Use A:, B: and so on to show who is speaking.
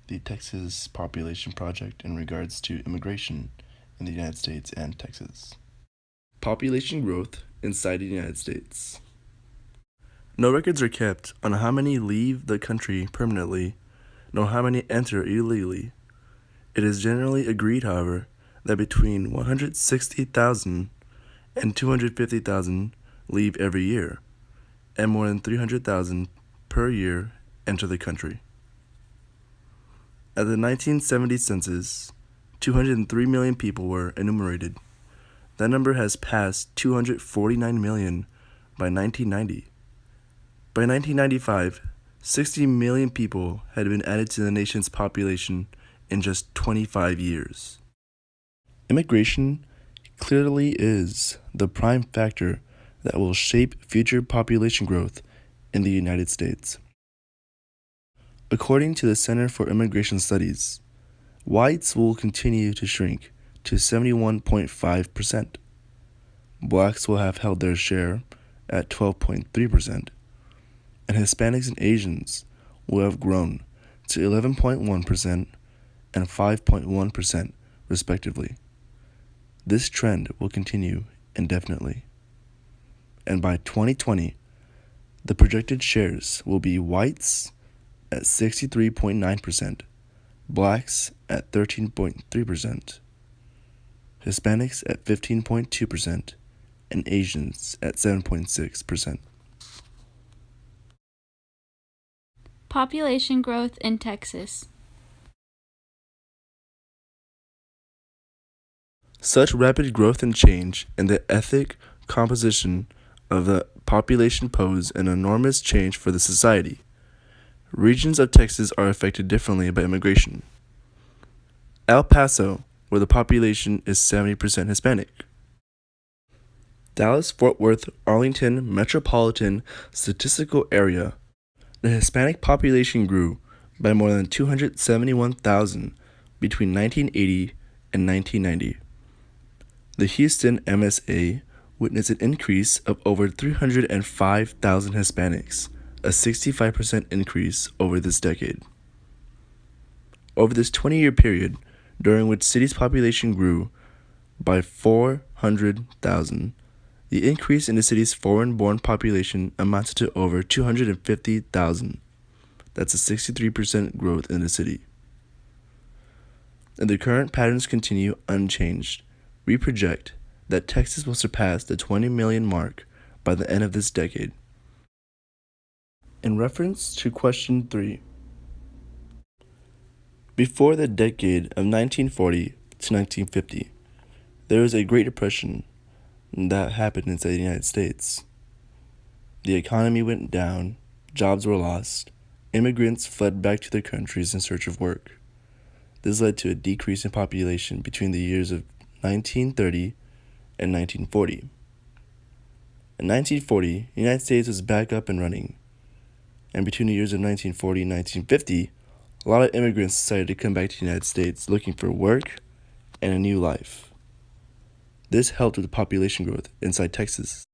A: the Texas Population Project in regards to immigration in the United States and Texas. Population growth inside the United States. No records are kept on how many leave the country permanently, nor how many enter illegally. It is generally agreed, however, that between 160,000 and 250,000 leave every year, and more than 300,000 per year enter the country. At the 1970 census, 203 million people were enumerated. That number has passed 249 million by 1990. By 1995, 60 million people had been added to the nation's population in just 25 years. Immigration clearly is the prime factor that will shape future population growth in the United States. According to the Center for Immigration Studies, whites will continue to shrink to 71.5%. Blacks will have held their share at 12.3%, and Hispanics and Asians will have grown to 11.1% and 5.1%, respectively. This trend will continue indefinitely. And by 2020, the projected shares will be whites at 63.9%, blacks at 13.3%, Hispanics at 15.2%, and Asians at 7.6%.
B: Population growth in Texas.
A: Such rapid growth and change in the ethnic composition of the population pose an enormous change for the society. Regions of Texas are affected differently by immigration. El Paso, where the population is 70% Hispanic. Dallas-Fort Worth, Arlington Metropolitan Statistical Area, the Hispanic population grew by more than 271,000 between 1980 and 1990. The Houston MSA witnessed an increase of over 305,000 Hispanics, a 65% increase over this decade. Over this 20-year period, during which city's population grew by 400,000, the increase in the city's foreign-born population amounted to over 250,000. That's a 63% growth in the city. If the current patterns continue unchanged, we project that Texas will surpass the 20 million mark by the end of this decade. In reference to question 3, before the decade of 1940 to 1950, there was a Great Depression that happened inside the United States. The economy went down, jobs were lost, immigrants fled back to their countries in search of work. This led to a decrease in population between the years of 1930 and 1940. In 1940, the United States was back up and running, and between the years of 1940 and 1950, a lot of immigrants decided to come back to the United States looking for work and a new life. This helped with the population growth inside Texas.